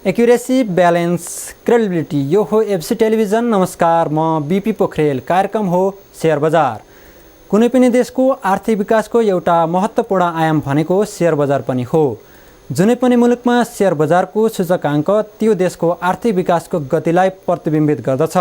Accuracy, balance, credibility, यो हो FC television. नमस्कार, म बीपी पोखरेल। कार्यक्रम हो शेयर बजार। कुनै पनि देशको आर्थिक विकासको एउटा महत्त्वपूर्ण आयाम भनेको शेयर बजार पनि हो। जुनै पनि मुलुकमा शेयर बजारको सूचकाङ्क त्यो देशको आर्थिक विकासको गतिलाई प्रतिबिम्बित गर्दछ।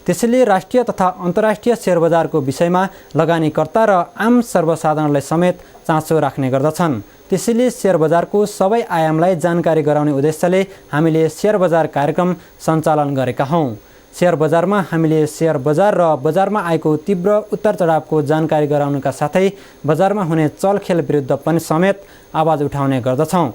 त्यसैले राष्ट्रिय तथा अन्तर्राष्ट्रिय शेयर बजारको विषयमा लगानीकर्ता र आम सर्वसाधारणलाई समेत चासो राख्ने गर्दछन्। त्यसैले शेयर बजारको सबै आयामलाई जानकारी गराउने उद्देश्यले हामीले शेयर बजार कार्यक्रम सञ्चालन गरेका हौँ। शेयर बजारमा हामीले शेयर बजार र बजारमा आएको तीव्र उतार चढावको जानकारी गराउनका साथै बजारमा हुने चलखेल विरुद्ध पनि समेत आवाज उठाउने गर्दछौँ।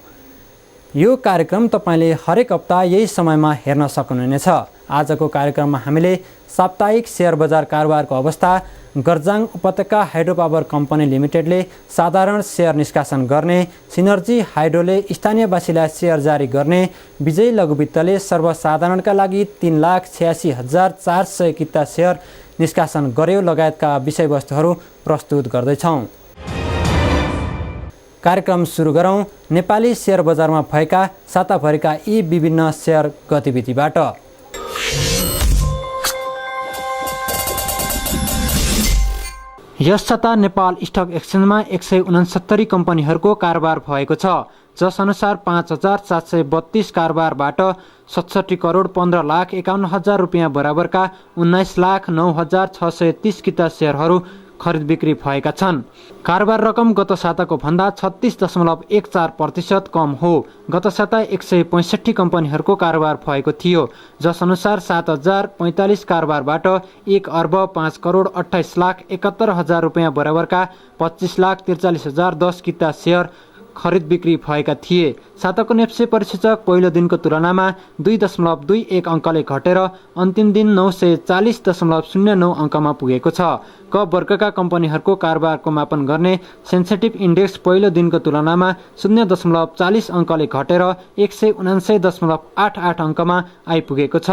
यो कार्यक्रम तपाईँले हरेक हप्ता यही समयमा हेर्न सक्नुहुनेछ। आजको कार्यक्रममा हामीले साप्ताहिक शेयर बजार कारोबारको अवस्था, गर्जाङ उपत्यका हाइड्रो पावर कम्पनी लिमिटेडले साधारण शेयर निष्कासन गर्ने, सिनर्जी हाइड्रोले स्थानीयवासीलाई शेयर जारी गर्ने, विजय लघुवित्तले सर्वसाधारणका लागि 3,86,400 किता शेयर निष्कासन गर्यो लगायतका विषयवस्तुहरू प्रस्तुत गर्दैछौँ। कार्यक्रम सुरु गरौँ नेपाली शेयर बजारमा भएका साताभरिका यी विभिन्न शेयर गतिविधिबाट। यस साता नेपाल स्टक एक्सचेन्जमा 169 कम्पनीहरूको कारोबार भएको छ, जस अनुसार 5,732 कारोबारबाट 67 करोड 15,51,000 रुपियाँ बराबरका 19,09,630 किता शेयरहरू खरिद बिक्री भएका छन्। कारोबार रकम गत साताको भन्दा 36.14% कम हो। गत साता 165 कम्पनीहरूको कारोबार भएको थियो, जस अनुसार 7,045 कारोबारबाट 1,05 करोड 28,71,000 रुपियाँ बराबरका 25,43,010 किता शेयर खरिद बिक्री भएका थिए। साताको नेप्से परिसूचक पहिलो दिनको तुलनामा 2.21 अङ्कले घटेर अन्तिम दिन 940.09 अङ्कमा पुगेको छ। क वर्गका कम्पनीहरूको कारोबारको मापन गर्ने सेन्सेटिभ इन्डेक्स पहिलो दिनको तुलनामा 0.40 अङ्कले घटेर 179.88 अङ्कमा आइपुगेको छ।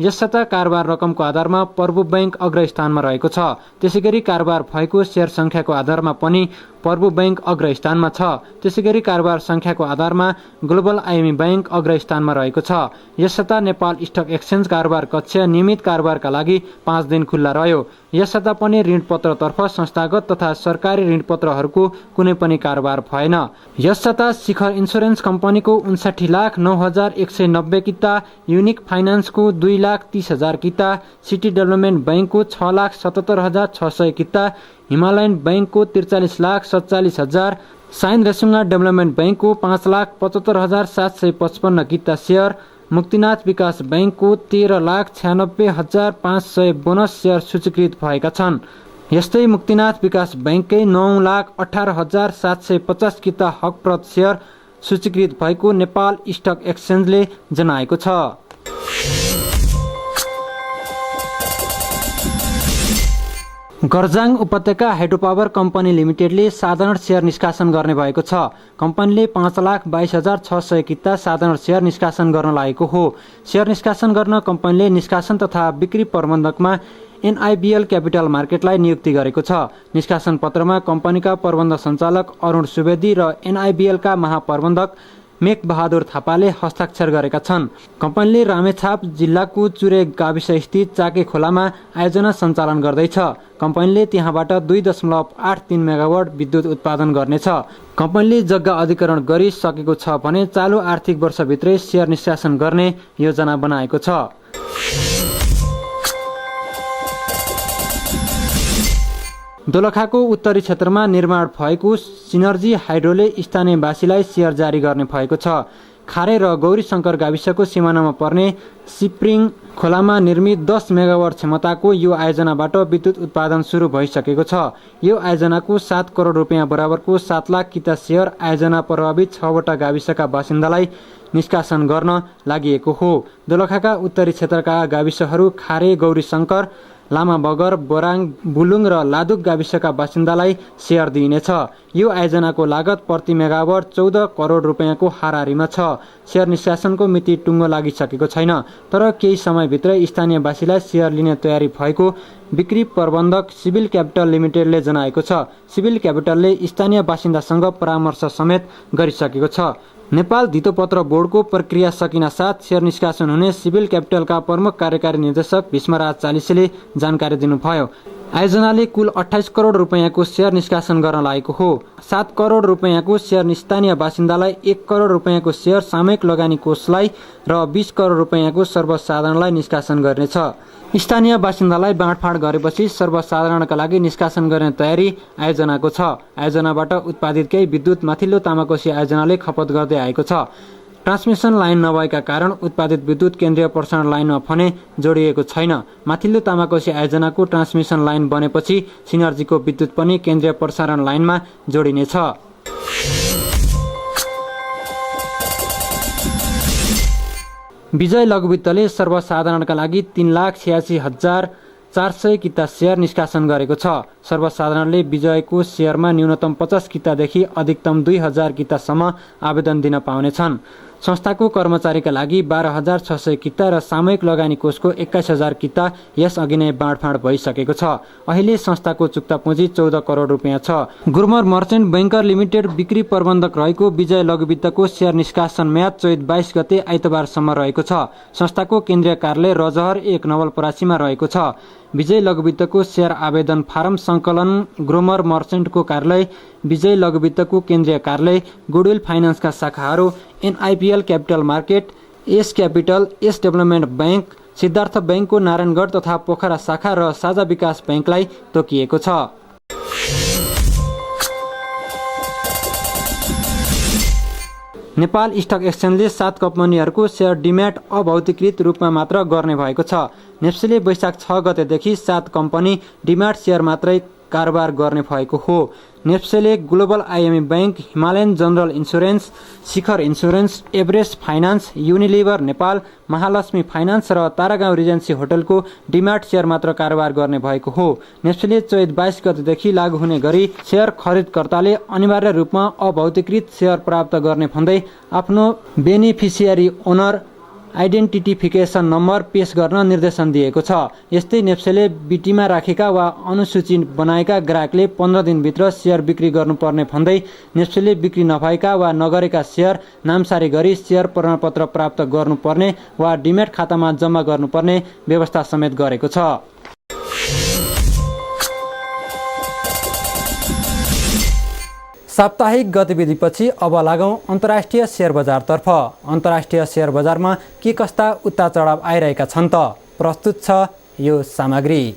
यस साता कारोबार रकमको आधारमा प्रभु बैंक अग्रस्थानमा रहेको छ। त्यसैगरी कारोबार भएको शेयर सङ्ख्याको आधारमा पनि प्रभु बैंक अग्रस्थानमा छ। त्यसैगरी कारोबार सङ्ख्याको आधारमा ग्लोबल आइएमई बैंक अग्रस्थानमा रहेको छ। यस साता नेपाल स्टक एक्सचेन्ज कारोबार कक्ष नियमित कारोबारका लागि 5 दिन खुल्ला रह्यो। यस साता पनि ऋणपत्रतर्फ संस्थागत तथा सरकारी ऋणपत्रहरूको कुनै पनि कारोबार भएन। यस साता शिखर इन्स्योरेन्स कम्पनीको 59,09,190 किता, युनिक फाइनान्सको 2,30,000 किता, सिटी डेभलपमेन्ट बैंकको 6,77,600 किता, हिमालयन बैंकको 43,47,000, साइन रेसुङ्गा डेभलपमेन्ट बैंकको 5,75,755 किता शेयर, मुक्तिनाथ विकास बैंकको 13,96,500 बोनस शेयर सूचीकृत भएका छन्। यस्तै मुक्तिनाथ विकास बैंककै 9,18,750 किता हकप्रद शेयर सूचीकृत भएको नेपाल स्टक एक्सचेन्जले जनाएको छ। गर्जाङ उपत्यका हाइड्रो पावर कम्पनी लिमिटेडले साधारण शेयर निष्कासन गर्ने भएको छ। कम्पनीले 5,22,600 किता साधारण शेयर निष्कासन गर्न लागेको हो। शेयर निष्कासन गर्न कम्पनीले निष्कासन तथा बिक्री प्रबन्धकमा NIBL क्यापिटल मार्केटलाई नियुक्ति गरेको छ। निष्कासन पत्रमा कम्पनीका प्रबन्ध सञ्चालक अरुण सुवेदी र NIBL का महाप्रबन्धक मेघ बहादुर थापाले हस्ताक्षर गरेका छन्। कम्पनीले रामेछाप जिल्लाको चुरे गाविस स्थित चाके खोलामा आयोजना सञ्चालन गर्दैछ। कम्पनीले त्यहाँबाट 2.83 मेगावाट विद्युत उत्पादन गर्नेछ। कम्पनीले जग्गा अधिग्रहण गरिसकेको छ भने चालु आर्थिक वर्षभित्रै शेयर निष्कासन गर्ने योजना बनाएको छ। दोलखाको उत्तरी क्षेत्रमा निर्माण भएको सिनर्जी हाइड्रोले स्थानीयवासीलाई शेयर जारी गर्ने भएको छ। खारे र गौरी शङ्कर गाविसको सिमानामा पर्ने सिप्रिङ खोलामा निर्मित 10 मेगावाट क्षमताको यो आयोजनाबाट विद्युत उत्पादन सुरु भइसकेको छ। यो आयोजनाको 7 करोड रुपियाँ बराबरको 7 लाख किता शेयर आयोजना प्रभावित 6 वटा गाविसका बासिन्दालाई निष्कासन गर्न लागि हो। दोलखाका उत्तरी क्षेत्रका गाविसहरू खारे, गौरी शङ्कर, लामा बगर, बोराङ, बुलुङ र लादुक गाविसका बासिन्दालाई शेयर दिइनेछ। यो आयोजनाको लागत प्रति मेगावाट 14 करोड रुपियाँको हाराहारीमा छ। शेयर निष्कासनको मिति टुङ्गो लागिसकेको छैन, तर केही समयभित्रै स्थानीयवासीलाई शेयर लिने तयारी भएको बिक्री प्रबन्धक सिभिल क्यापिटल लिमिटेडले जनाएको छ। सिभिल क्यापिटलले स्थानीय बासिन्दासँग परामर्श समेत गरिसकेको छ। नेपाल धितोपत्र बोर्डको प्रक्रिया सकिनासाथ सेयर निष्कासन हुने सिभिल क्यापिटलका प्रमुख कार्यकारी निर्देशक भीष्मराज चालिसेले जानकारी दिनुभयो। आयोजनाले कुल 28 करोड रुपैयाँको सेयर निष्कासन गर्न लागेको हो। 7 करोड रुपैयाँको सेयर स्थानीय बासिन्दालाई, 1 करोड रुपैयाँको सेयर सामूहिक लगानी कोषलाई र 20 करोड रुपैयाँको सर्वसाधारणलाई निष्कासन गर्नेछ। स्थानीय बासिन्दालाई बाँडफाँड गरेपछि सर्वसाधारणका लागि निष्कासन गर्ने तयारी आयोजनाको छ। आयोजनाबाट उत्पादित केही विद्युत माथिल्लो तामाकोशी आयोजनाले खपत गर्दै आएको छ। ट्रान्समिसन लाइन नभएका कारण उत्पादित विद्युत केन्द्रीय प्रसारण लाइनमा भने जोडिएको छैन। माथिल्लो तामाकोशी आयोजनाको ट्रान्समिसन लाइन बनेपछि सिनर्जीको विद्युत पनि केन्द्रीय प्रसारण लाइनमा जोडिनेछ। विजय लघुवित्तले सर्वसाधारणका लागि 3,86,400 किता सेयर निष्कासन गरेको छ। सर्वसाधारणले विजयको सेयरमा न्यूनतम 50 कितादेखि अधिकतम 2,000 कितासम्म आवेदन दिन पाउनेछन्। संस्थाको कर्मचारीका लागि 12,600 किता र सामूहिक लगानी कोषको 21,000 किता यसअघि नै बाँडफाँड भइसकेको छ। अहिले संस्थाको चुक्ता पुँजी 14 करोड रुपैयाँ छ। गुर्मर मर्चेन्ट बैंकर लिमिटेड बिक्री प्रबन्धक रहेको विजय लघुवित्तको सेयर निष्कासन म्याद चैत 22 गते आइतबारसम्म रहेको छ। संस्थाको केन्द्रीय कार्यालय रजहर 1 नवलपरासीमा रहेको छ। विजय लघुवित्तको सेयर आवेदन फारम सङ्कलन ग्रोमर मर्चेन्टको कार्यालय, विजय लघुवित्तको केन्द्रीय कार्यालय, गुडविल फाइनान्सका शाखाहरू, NIPL capital market, S capital, S development bank, Siddhartha बैंकको नारायणगढ तथा पोखरा शाखा र साझा विकास बैंकलाई तोकिएको छ। नेपाल स्टक एक्सचेन्जले 7 कम्पनीहरूको सेयर डिम्याट अभौतिकृत रूपमा मात्र गर्ने भएको छ। नेप्सेले वैशाख 6 गतेदेखि 7 कम्पनी डिम्याट सेयर मात्रै कारोबार गर्ने भएको हो। नेप्सेले global IME bank, Himalayan general insurance, Shikhar insurance, Everest finance, Unilever Nepal, Mahalaxmi finance र तारागाउँ रिजेन्सी होटलको डिम्याट सेयर मात्र कारोबार गर्ने भएको हो। नेप्सेले चैत 22 गतेदेखि लागू हुने गरी सेयर खरिदकर्ताले अनिवार्य रूपमा अभौतिकृत सेयर प्राप्त गर्ने भन्दै आफ्नो बेनिफिसियरी ओनर आइडेन्टिफिकेसन नम्बर पेश गर्न निर्देशन दिएको छ। यस्तै नेप्सेले बिटीमा राखेका वा अनुसूची बनाएका ग्राहकले 15 दिनभित्र सेयर बिक्री गर्नुपर्ने भन्दै नेप्सेले बिक्री नभएका वा नगरेका सेयर नामसारी गरी सेयर प्रमाणपत्र प्राप्त गर्नुपर्ने वा डिम्याट खातामा जम्मा गर्नुपर्ने व्यवस्था समेत गरेको छ। साप्ताहिक गतिविधिपछि अब लागौँ अन्तर्राष्ट्रिय सेयर बजारतर्फ। अन्तर्राष्ट्रिय सेयर बजारमा के कस्ता उतार चढाव आइरहेका छन् त? प्रस्तुत छ यो सामग्री।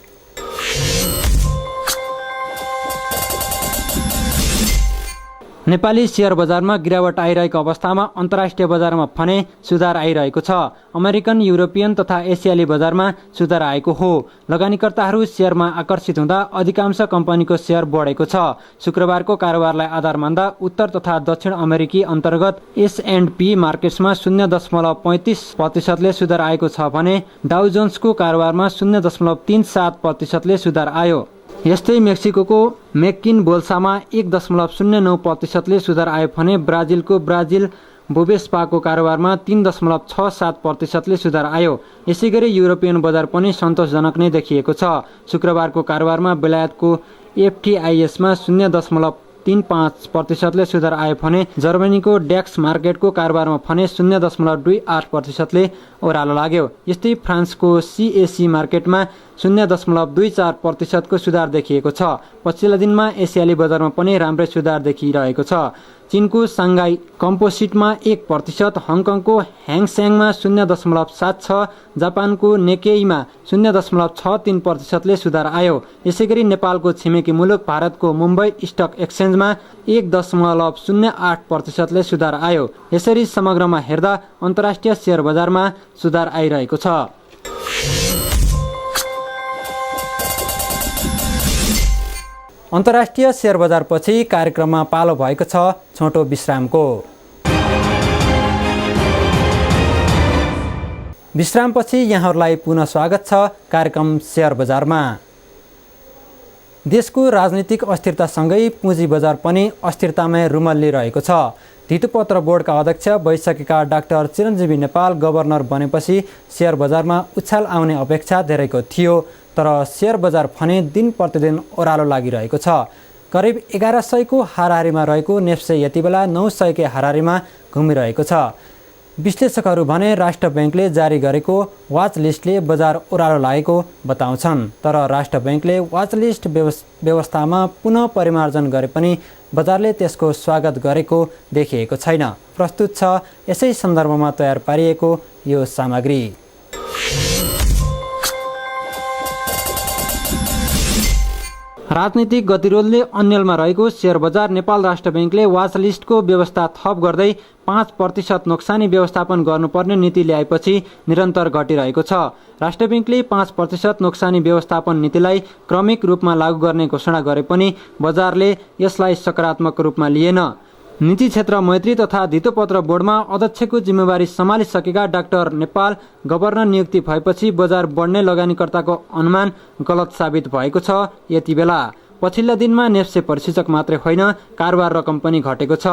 नेपाली सेयर बजारमा गिरावट आइरहेको अवस्थामा अन्तर्राष्ट्रिय बजारमा भने सुधार आइरहेको छ। अमेरिकन, युरोपियन तथा एसियाली बजारमा सुधार आएको हो। लगानीकर्ताहरू सेयरमा आकर्षित हुँदा अधिकांश कम्पनीको सेयर बढेको छ। शुक्रबारको कारोबारलाई आधार मान्दा उत्तर तथा दक्षिण अमेरिकी अन्तर्गत S&P मार्केट्समा 0.35% सुधार आएको छ भने डाउ जोन्सको कारोबारमा 0.37% सुधार आयो। यस्तै मेक्सिकोको मेक्किन बोल्सामा 1.09% सुधार आयो भने ब्राजिलको ब्राजिल बोबेस्पाको कारोबारमा 3.67% सुधार आयो। यसैगरी युरोपियन बजार पनि सन्तोषजनक नै देखिएको छ। शुक्रबारको कारोबारमा बेलायतको FTISमा 0.35% सुधार आयो भने जर्मनीको डेक्स मार्केटको कारोबारमा भने 0.28% ओह्रालो लाग्यो। यस्तै फ्रान्सको CAC मार्केटमा 0.24% सुधार देखिएको छ। पछिल्ला दिनमा एसियाली बजारमा पनि राम्रै सुधार देखिरहेको छ। चीनको साङ्घाई कम्पोजिटमा 1%, हङकङको ह्याङस्याङमा 0.76%, जापानको नेकेईमा 0.63% सुधार आयो। यसैगरी नेपालको छिमेकी मुलुक भारतको मुम्बई स्टक एक्सचेन्जमा 1.08% सुधार आयो। यसरी समग्रमा हेर्दा अन्तर्राष्ट्रिय सेयर बजारमा सुधार आइरहेको छ। अन्तर्राष्ट्रिय सेयर बजारपछि कार्यक्रममा पालो भएको छ छोटो विश्रामको। विश्रामपछि यहाँहरूलाई पुनः स्वागत छ कार्यक्रम सेयर बजारमा। देशको राजनीतिक अस्थिरतासँगै पुँजी बजार पनि अस्थिरतामै रुमल्लिरहेको छ। धितोपत्र बोर्डका अध्यक्ष भइसकेका डाक्टर चिरञ्जीवी नेपाल गभर्नर बनेपछि सेयर बजारमा उछाल आउने अपेक्षा धेरैको थियो, तर सेयर बजार भने दिन प्रतिदिन ओह्रालो लागिरहेको छ। करिब 1100 को हाराहारीमा रहेको नेप्से यति बेला 900 के हाराहारीमा घुमिरहेको छ। विश्लेषकहरू भने राष्ट्र ब्याङ्कले जारी गरेको वाच लिस्टले बजार ओह्रालो लागेको बताउँछन्, तर राष्ट्र ब्याङ्कले वाच लिस्ट व्यवस्थामा पुनः परिमार्जन गरे पनि बजारले त्यसको स्वागत गरेको देखिएको छैन। प्रस्तुत छ यसै सन्दर्भमा तयार पारिएको यो सामग्री। राजनीतिक गतिरोधले अन्यलमा रहेको सेयर बजार नेपाल राष्ट्र ब्याङ्कले वाच लिस्टको व्यवस्था थप गर्दै 5% नोक्सानी व्यवस्थापन गर्नुपर्ने नीति ल्याएपछि निरन्तर घटिरहेको छ। राष्ट्र ब्याङ्कले 5% नोक्सानी व्यवस्थापन नीतिलाई क्रमिक रूपमा लागू गर्ने घोषणा गरे पनि बजारले यसलाई सकारात्मक रूपमा लिएन। नीति क्षेत्र मैत्री तथा धितोपत्र बोर्डमा अध्यक्षको जिम्मेवारी सम्हालिसकेका डाक्टर नेपाल गभर्नर नियुक्ति भएपछि बजार बढ्ने लगानीकर्ताको अनुमान गलत साबित भएको छ। यति बेला पछिल्ला दिनमा नेप्से परिसूचक मात्रै होइन, कारोबार रकम पनि घटेको छ।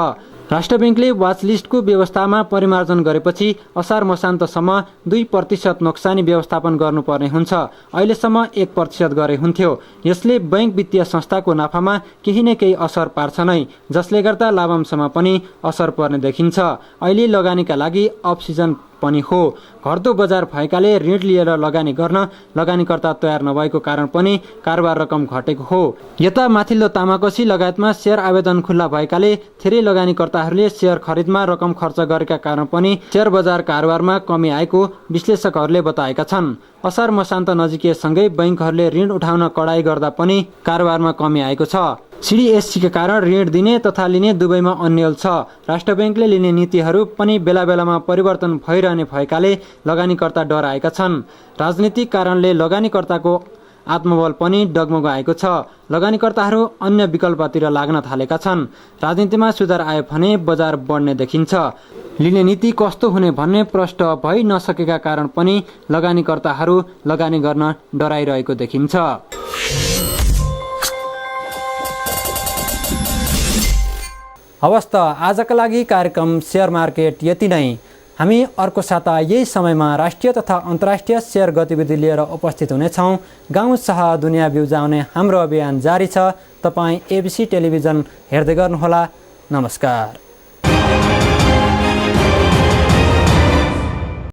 राष्ट्र ब्याङ्कले वाच लिस्टको व्यवस्थामा परिमार्जन गरेपछि असार मसान्तसम्म 2% नोक्सानी व्यवस्थापन गर्नुपर्ने हुन्छ। अहिलेसम्म 1% गरे हुन्थ्यो। यसले बैङ्क वित्तीय संस्थाको नाफामा केही न केही असर पार्छ नै, जसले गर्दा लाभांशमा पनि असर पर्ने देखिन्छ। अहिले लगानीका लागि अफ सिजन पनि हो। घट्दो बजार भएकाले ऋण लिएर लगानी गर्न लगानीकर्ता तयार नभएको कारण पनि कारोबार रकम घटेको हो। यता माथिल्लो तामाकोसी लगायतमा सेयर आवेदन खुल्ला भएकाले धेरै लगानीकर्ताहरूले सेयर खरिदमा रकम खर्च गरेका कारण पनि सेयर बजार कारोबारमा कमी आएको विश्लेषकहरूले बताएका छन्। असार मसान्त नजिकिएसँगै बैङ्कहरूले ऋण उठाउन कडाई गर्दा पनि कारोबारमा कमी आएको छ। सिडिएससीका कारण ऋण दिने तथा लिने दुवैमा अन्यल छ। राष्ट्र ब्याङ्कले लिने नीतिहरू पनि बेला बेलामा परिवर्तन भइरहने भएकाले लगानीकर्ता डराएका छन्। राजनीतिक कारणले लगानीकर्ताको आत्मबल पनि डगमगाएको छ। लगानीकर्ताहरू अन्य विकल्पतिर लाग्न थालेका छन्। राजनीतिमा सुधार आयो भने बजार बढ्ने देखिन्छ। लिने नीति कस्तो हुने भन्ने प्रष्ट भइ नसकेका कारण पनि लगानीकर्ताहरू लगानी गर्न डराइरहेको देखिन्छ। हवस् त आजका लागि कार्यक्रम सेयर मार्केट यति नै। हामी अर्को साता यही समयमा राष्ट्रिय तथा अन्तर्राष्ट्रिय सेयर गतिविधि लिएर उपस्थित हुनेछौँ। गाउँ शहर दुनियाँ बिउजाउने हाम्रो अभियान जारी छ। तपाईँ एबिसी टेलिभिजन हेर्दै गर्नुहोला। नमस्कार।